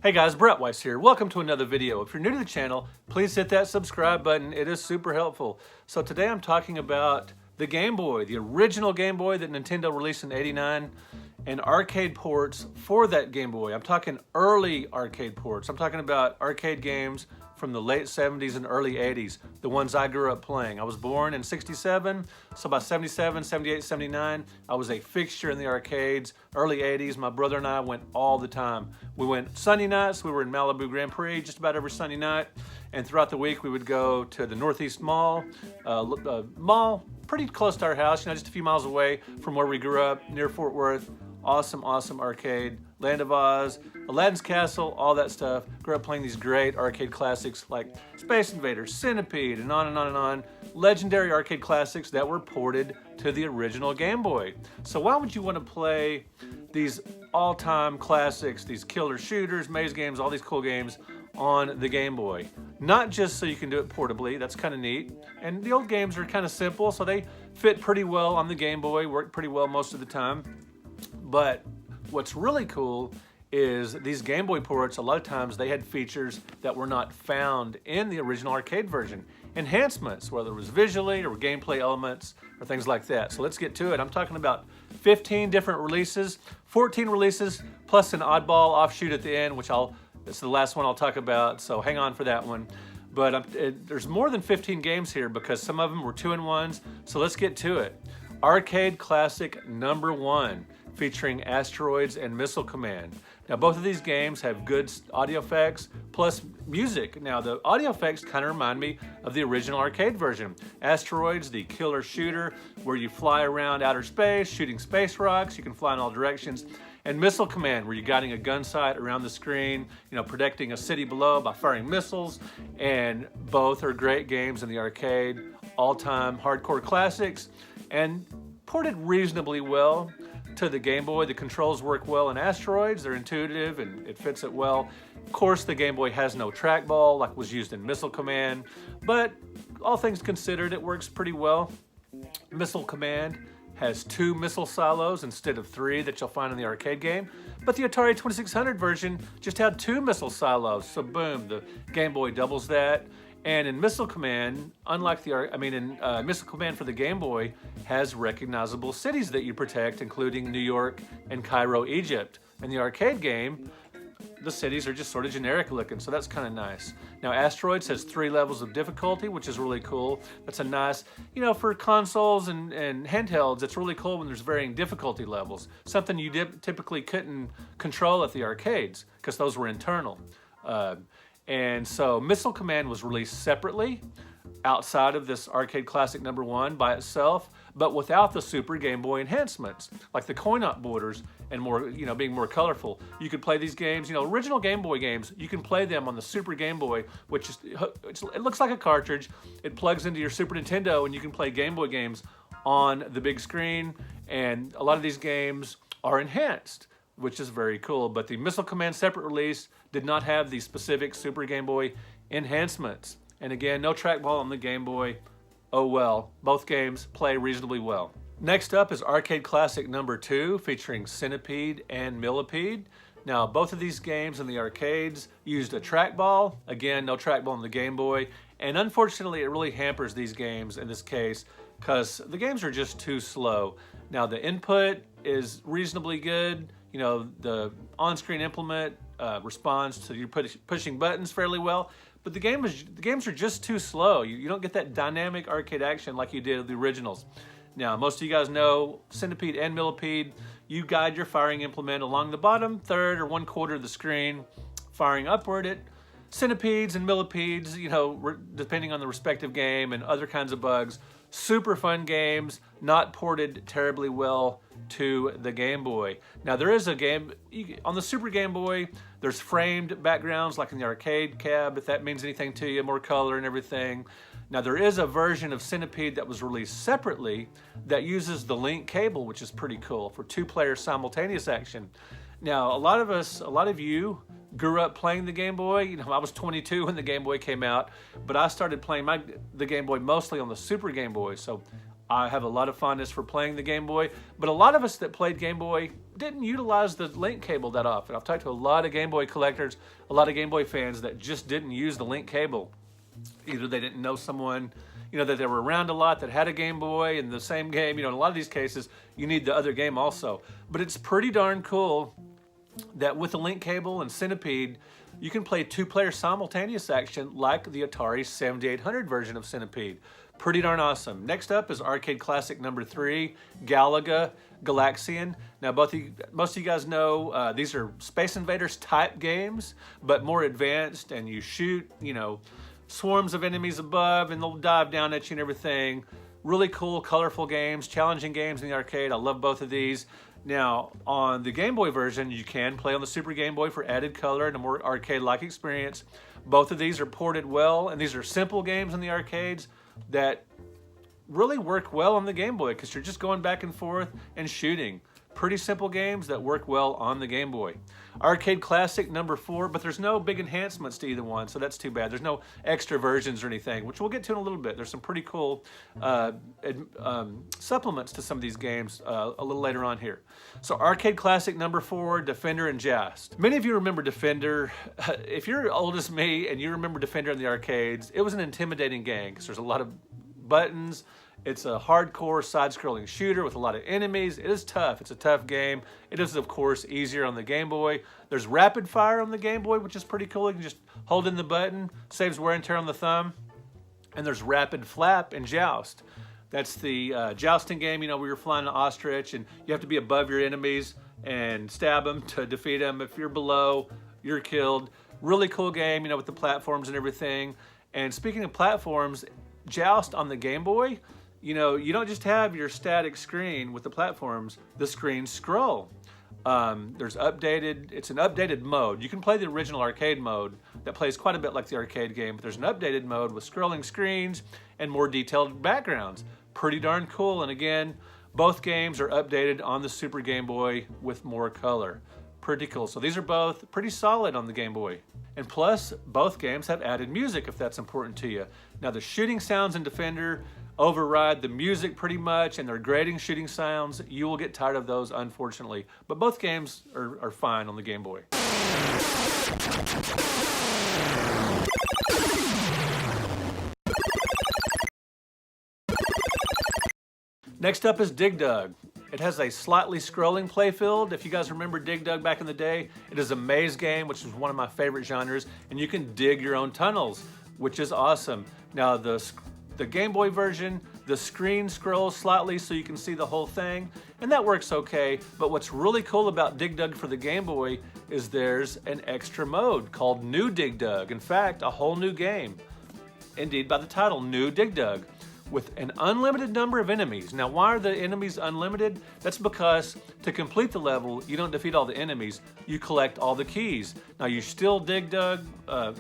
Hey guys, Weiss here. Welcome to another video. If you're new to the channel, please hit that subscribe button. It is super helpful. So today I'm talking about the Game Boy, the original Game Boy that Nintendo released in '89, and arcade ports for that Game Boy. I'm talking early arcade ports. I'm talking about arcade games from the late 70s and early 80s, the ones I grew up playing. I was born in '67, so by '77, '78, '79, I was a fixture in the arcades. Early 80s, my brother and I went all the time. We went Sunday nights, we were in Malibu Grand Prix just about every Sunday night, and throughout the week we would go to the Northeast Mall, mall pretty close to our house, just a few miles away from where we grew up, near Fort Worth. Awesome arcade. Land of Oz, Aladdin's Castle, all that stuff. Grew up playing these great arcade classics like Space Invaders, Centipede, and on and on and on. Legendary arcade classics that were ported to the original Game Boy. So why would you want to play these all-time classics, these killer shooters, maze games, all these cool games on the Game Boy? Not just so you can do it portably, that's kind of neat. And the old games are kind of simple, so they fit pretty well on the Game Boy, work pretty well most of the time. But what's really cool is these Game Boy ports, a lot of times they had features that were not found in the original arcade version. Enhancements, whether it was visually or gameplay elements or things like that. So let's get to it. I'm talking about 15 different releases, 14 releases, plus an oddball offshoot at the end, which this is the last one I'll talk about, so hang on for that one. But there's more than 15 games here because some of them were 2-in-1s, so let's get to it. Arcade Classic #1. Featuring Asteroids and Missile Command. Now both of these games have good audio effects plus music. Now the audio effects kind of remind me of the original arcade version. Asteroids, the killer shooter where you fly around outer space shooting space rocks, you can fly in all directions. And Missile Command, where you're guiding a gun sight around the screen, protecting a city below by firing missiles. And both are great games in the arcade, all-time hardcore classics, and ported reasonably well to the Game Boy. The controls work well in Asteroids, they're intuitive and it fits it well. Of course, the Game Boy has no trackball like was used in Missile Command, but all things considered, it works pretty well. Missile Command has 2 missile silos instead of 3 that you'll find in the arcade game, but the Atari 2600 version just had 2 missile silos, so boom, the Game Boy doubles that. And in Missile Command, unlike Missile Command for the Game Boy has recognizable cities that you protect, including New York and Cairo, Egypt. In the arcade game, the cities are just sort of generic looking, so that's kind of nice. Now, Asteroids has 3 levels of difficulty, which is really cool. That's a nice, for consoles and handhelds, it's really cool when there's varying difficulty levels. Something you typically couldn't control at the arcades, because those were internal. And so Missile Command was released separately outside of this Arcade Classic #1 by itself, but without the Super Game Boy enhancements, like the coin-op borders and more, being more colorful. You could play these games, original Game Boy games, you can play them on the Super Game Boy, which it looks like a cartridge. It plugs into your Super Nintendo and you can play Game Boy games on the big screen, and a lot of these games are enhanced, which is very cool. But the Missile Command separate release did not have the specific Super Game Boy enhancements. And again, no trackball on the Game Boy. Oh well, both games play reasonably well. Next up is Arcade Classic #2, featuring Centipede and Millipede. Now, both of these games in the arcades used a trackball. Again, no trackball on the Game Boy. And unfortunately, it really hampers these games in this case because the games are just too slow. Now, the input is reasonably good. The on-screen implement responds to you pushing buttons fairly well, but the games are just too slow. You don't get that dynamic arcade action like you did with the originals. Now, most of you guys know Centipede and Millipede. You guide your firing implement along the bottom third or 1/4 of the screen, firing upward at centipedes and millipedes, depending on the respective game and other kinds of bugs. Super fun games, not ported terribly well to the Game Boy. Now there is a game, on the Super Game Boy, there's framed backgrounds like in the arcade cab, if that means anything to you, more color and everything. Now there is a version of Centipede that was released separately that uses the link cable, which is pretty cool, for 2-player simultaneous action. Now a lot of you grew up playing the Game Boy. I was 22 when the Game Boy came out, but I started playing the Game Boy mostly on the Super Game Boy. So I have a lot of fondness for playing the Game Boy, but a lot of us that played Game Boy didn't utilize the link cable that often. I've talked to a lot of Game Boy collectors, a lot of Game Boy fans that just didn't use the link cable. Either they didn't know someone, that they were around a lot that had a Game Boy and the same game. In a lot of these cases, you need the other game also. But it's pretty darn cool that with the link cable and Centipede, you can play two-player simultaneous action like the Atari 7800 version of Centipede. Pretty darn awesome. Next up is arcade classic number 3, Galaga Galaxian. Now, most of you guys know these are Space Invaders type games, but more advanced, and you shoot, swarms of enemies above, and they'll dive down at you and everything. Really cool, colorful games, challenging games in the arcade. I love both of these. Now, on the Game Boy version, you can play on the Super Game Boy for added color and a more arcade-like experience. Both of these are ported well, and these are simple games in the arcades that really work well on the Game Boy because you're just going back and forth and shooting. Pretty simple games that work well on the Game Boy. Arcade Classic number 4, but there's no big enhancements to either one, so that's too bad. There's no extra versions or anything, which we'll get to in a little bit. There's some pretty cool supplements to some of these games a little later on here. So Arcade Classic number 4, Defender and Joust. Many of you remember Defender. If you're old as me and you remember Defender in the arcades, it was an intimidating game because there's a lot of buttons. It's a hardcore side-scrolling shooter with a lot of enemies. It is tough. It's a tough game. It is, of course, easier on the Game Boy. There's rapid fire on the Game Boy, which is pretty cool. You can just hold in the button, saves wear and tear on the thumb. And there's rapid flap and Joust. That's the jousting game, where you're flying an ostrich and you have to be above your enemies and stab them to defeat them. If you're below, you're killed. Really cool game, with the platforms and everything. And speaking of platforms, Joust on the Game Boy, you don't just have your static screen with the platforms, the screens scroll. It's an updated mode. You can play the original arcade mode that plays quite a bit like the arcade game, but there's an updated mode with scrolling screens and more detailed backgrounds. Pretty darn cool, and again, both games are updated on the Super Game Boy with more color. Pretty cool. So these are both pretty solid on the Game Boy. And plus, both games have added music if that's important to you. Now, the shooting sounds in Defender override the music pretty much, and they're grating shooting sounds. You will get tired of those, unfortunately. But both games are fine on the Game Boy. Next up is Dig Dug. It has a slightly scrolling playfield. If you guys remember Dig Dug back in the day, it is a maze game, which is one of my favorite genres, and you can dig your own tunnels, which is awesome. Now, the Game Boy version, the screen scrolls slightly so you can see the whole thing, and that works okay. But what's really cool about Dig Dug for the Game Boy is there's an extra mode called New Dig Dug. In fact, a whole new game. Indeed, by the title, New Dig Dug, with an unlimited number of enemies. Now, why are the enemies unlimited? That's because to complete the level, you don't defeat all the enemies, you collect all the keys. Now, you still dig underground,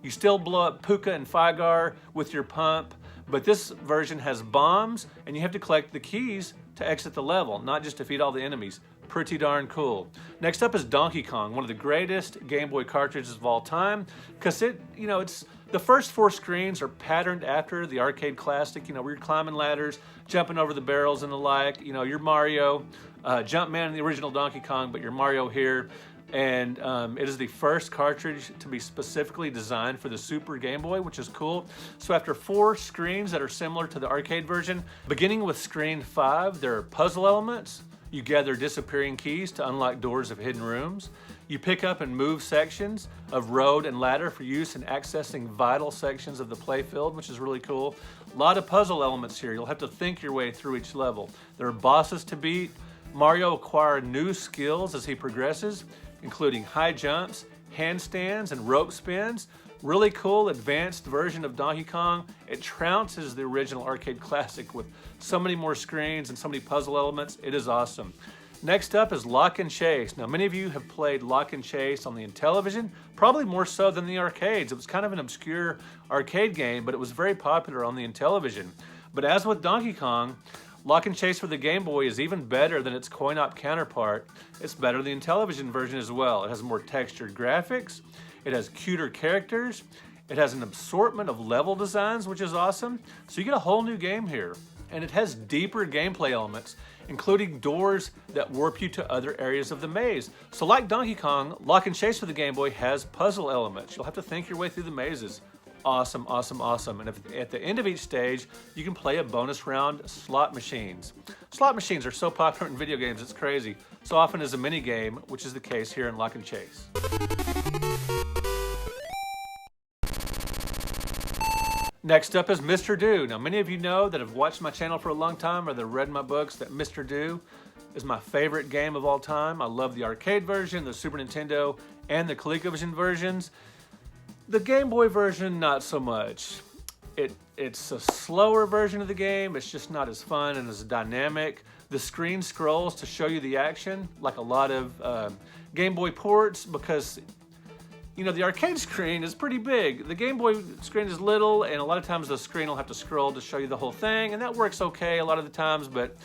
you still blow up Puka and Figar with your pump, but this version has bombs, and you have to collect the keys to exit the level, not just defeat all the enemies. Pretty darn cool. Next up is Donkey Kong, one of the greatest Game Boy cartridges of all time, because it's the first 4 screens are patterned after the arcade classic, where you're climbing ladders, jumping over the barrels and the like. You're Mario, Jumpman in the original Donkey Kong, but you're Mario here. And it is the first cartridge to be specifically designed for the Super Game Boy, which is cool. So after 4 screens that are similar to the arcade version, beginning with screen 5, there are puzzle elements. You gather disappearing keys to unlock doors of hidden rooms. You pick up and move sections of road and ladder for use in accessing vital sections of the playfield, which is really cool. A lot of puzzle elements here. You'll have to think your way through each level. There are bosses to beat. Mario acquires new skills as he progresses, including high jumps, handstands, and rope spins. Really cool advanced version of Donkey Kong. It trounces the original arcade classic with so many more screens and so many puzzle elements. It is awesome. Next up is Lock and Chase. Now, many of you have played Lock and Chase on the Intellivision, probably more so than the arcades. It was kind of an obscure arcade game, but it was very popular on the Intellivision. But as with Donkey Kong, Lock and Chase for the Game Boy is even better than its coin-op counterpart. It's better than the Intellivision version as well. It has more textured graphics. It has cuter characters. It has an assortment of level designs, which is awesome. So you get a whole new game here. And it has deeper gameplay elements, including doors that warp you to other areas of the maze. So like Donkey Kong, Lock and Chase for the Game Boy has puzzle elements. You'll have to think your way through the mazes. Awesome, awesome, awesome. And at the end of each stage, you can play a bonus round slot machines. Slot machines are so popular in video games, it's crazy. So often as a mini game, which is the case here in Lock and Chase. Next up is Mr. Do. Now, many of you know that have watched my channel for a long time or that have read my books that Mr. Do is my favorite game of all time. I love the arcade version, the Super Nintendo, and the ColecoVision versions. The Game Boy version, not so much. It's a slower version of the game. It's just not as fun and as dynamic. The screen scrolls to show you the action, like a lot of Game Boy ports, because you know, the arcade screen is pretty big. The Game Boy screen is little, and a lot of times the screen will have to scroll to show you the whole thing, and that works okay a lot of the times, but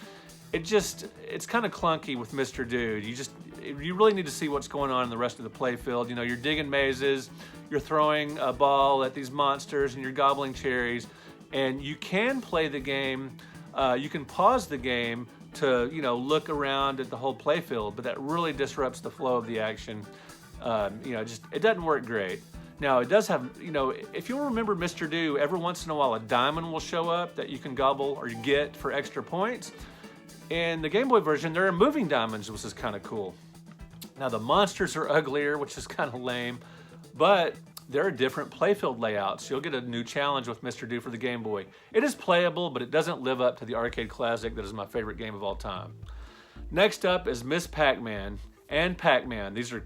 it's kind of clunky with Mr. Dude. You really need to see what's going on in the rest of the play field. You know, you're digging mazes, you're throwing a ball at these monsters, and you're gobbling cherries, and you can play the game, you can pause the game to, you know, look around at the whole play field, but that really disrupts the flow of the action. You know, it doesn't work great. Now, it does have, you know, if you'll remember Mr. Do, every once in a while a diamond will show up that you can gobble or get for extra points. In the Game Boy version, there are moving diamonds, which is kind of cool. Now, the monsters are uglier, which is kind of lame, but there are different playfield layouts. You'll get a new challenge with Mr. Do for the Game Boy. It is playable, but it doesn't live up to the arcade classic that is my favorite game of all time. Next up is Miss Pac-Man and Pac-Man. These are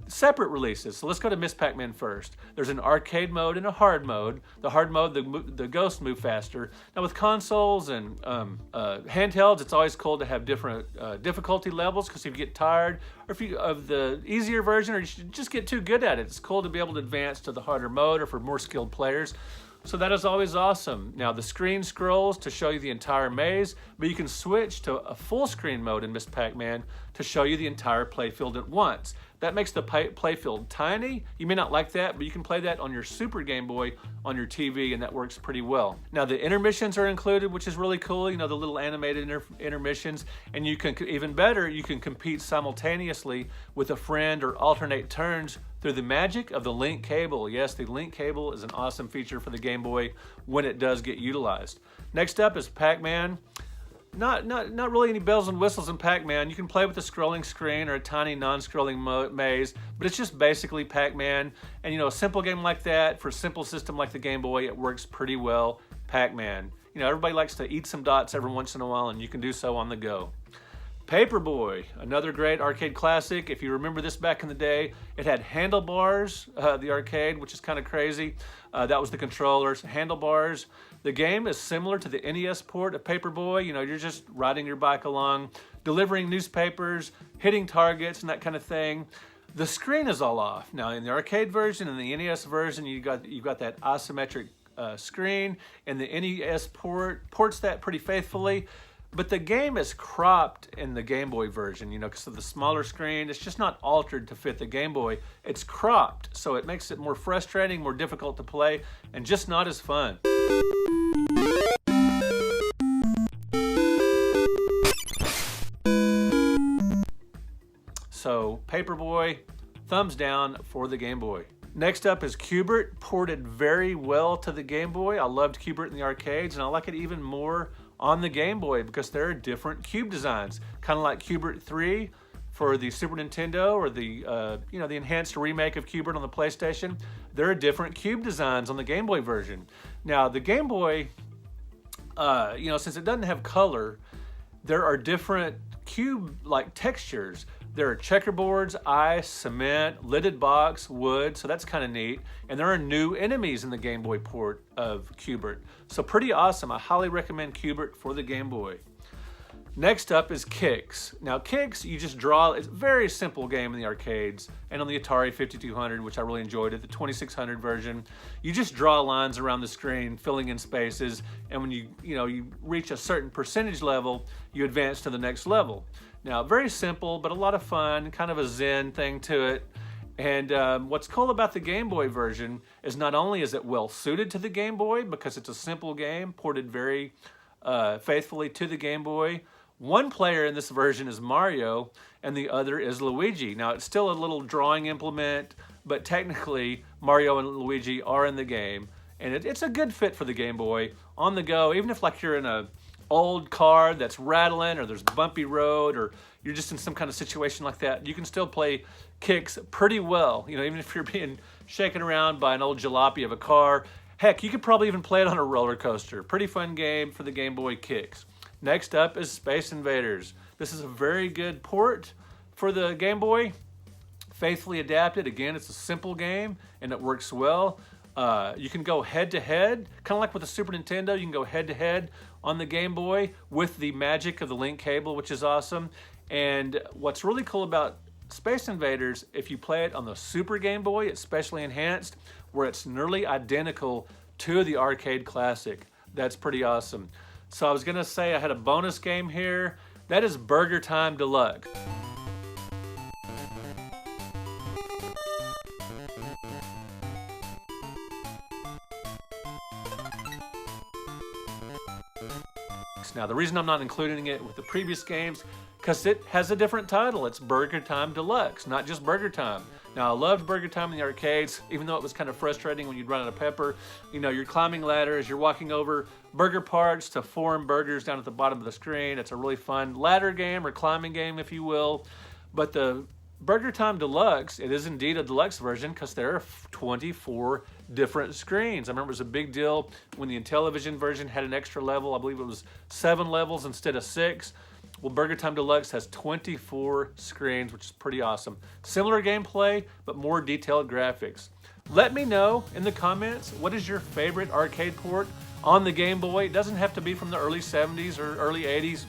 separate releases. So let's go to Miss Pac-Man first. There's an arcade mode and a hard mode. The hard mode, the ghosts move faster. Now with consoles and handhelds, it's always cool to have different difficulty levels, because if you get tired, or if you of the easier version, or you should just get too good at it, it's cool to be able to advance to the harder mode or for more skilled players. So that is always awesome. Now the screen scrolls to show you the entire maze, but you can switch to a full screen mode in Miss Pac-Man to show you the entire playfield at once. That makes the playfield tiny. You may not like that, but you can play that on your Super Game Boy on your TV, and that works pretty well. Now the intermissions are included, which is really cool. You know, the little animated intermissions, and you can, even better, you can compete simultaneously with a friend or alternate turns through the magic of the link cable. Yes, the link cable is an awesome feature for the Game Boy when it does get utilized. Next up is Pac-Man. Not really any bells and whistles in Pac-Man. You can play with a scrolling screen or a tiny non-scrolling maze, but it's just basically Pac-Man. And you know, a simple game like that, for a simple system like the Game Boy, it works pretty well. Pac-Man. You know, everybody likes to eat some dots every once in a while, and you can do so on the go. Paperboy, another great arcade classic. If you remember this back in the day, it had handlebars, the arcade, which is kind of crazy. That was the controllers, handlebars. The game is similar to the NES port of Paperboy. You know, you're just riding your bike along, delivering newspapers, hitting targets, and that kind of thing. The screen is all off. Now, in the arcade version and the NES version, you've got that isometric screen, and the NES ports that pretty faithfully. But the game is cropped in the Game Boy version, you know, because of the smaller screen. It's just not altered to fit the Game Boy. It's cropped, so it makes it more frustrating, more difficult to play, and just not as fun. So, Paperboy, thumbs down for the Game Boy. Next up is Q*bert, ported very well to the Game Boy. I loved Q*bert in the arcades, and I like it even more on the Game Boy because there are different cube designs, kind of like Q*bert 3 for the Super Nintendo, or the you know, the enhanced remake of Q*bert on the PlayStation. There are different cube designs on the Game Boy version. Now the Game Boy, you know, since it doesn't have color, there are different cube-like textures. There are checkerboards, ice, cement, lidded box, wood, so that's kind of neat. And there are new enemies in the Game Boy port of Q*bert. So pretty awesome. I highly recommend Q*bert for the Game Boy. Next up is Kicks. Now Kicks, you just draw, it's a very simple game in the arcades and on the Atari 5200, which I really enjoyed it, the 2600 version. You just draw lines around the screen, filling in spaces, and when you reach a certain percentage level, you advance to the next level. Now, very simple, but a lot of fun, kind of a zen thing to it. And what's cool about the Game Boy version is not only is it well suited to the Game Boy because it's a simple game ported very faithfully to the Game Boy. One player in this version is Mario and the other is Luigi. Now it's still a little drawing implement, but technically Mario and Luigi are in the game. And it's a good fit for the Game Boy on the go, even if like you're in a old car that's rattling or there's a bumpy road or you're just in some kind of situation like that, you can still play Kicks pretty well. You know, even if you're being shaken around by an old jalopy of a car. Heck, you could probably even play it on a roller coaster. Pretty fun game for the Game Boy Kicks. Next up is Space Invaders. This is a very good port for the Game Boy. Faithfully adapted. Again, it's a simple game and it works well. You can go head-to-head, kind of like with the Super Nintendo. You can go head-to-head on the Game Boy with the magic of the link cable, which is awesome. And what's really cool about Space Invaders, if you play it on the Super Game Boy, it's specially enhanced, where it's nearly identical to the arcade classic. That's pretty awesome. So I was gonna say I had a bonus game here. That is Burgertime Deluxe. Now the reason I'm not including it with the previous games, because it has a different title. It's Burgertime Deluxe, not just Burger Time. Now I loved Burger Time in the arcades, even though it was kind of frustrating when you'd run out of pepper. You know, you're climbing ladders, you're walking over burger parts to form burgers down at the bottom of the screen. It's a really fun ladder game or climbing game, if you will. But the Burgertime Deluxe, it is indeed a deluxe version because there are 24 different screens. I remember it was a big deal when the Intellivision version had an extra level. I believe it was 7 levels instead of 6. Well, Burgertime Deluxe has 24 screens, which is pretty awesome. Similar gameplay, but more detailed graphics. Let me know in the comments, what is your favorite arcade port on the Game Boy? It doesn't have to be from the early 70s or early 80s.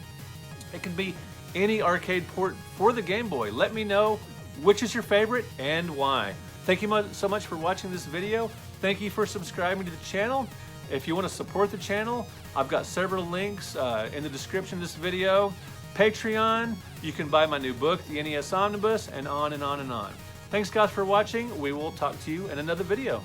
It can be any arcade port for the Game Boy. Let me know which is your favorite and why. Thank you so much for watching this video. Thank you for subscribing to the channel. If you want to support the channel, I've got several links in the description of this video. Patreon, you can buy my new book, the NES Omnibus, and on and on and on. Thanks guys for watching. We will talk to you in another video.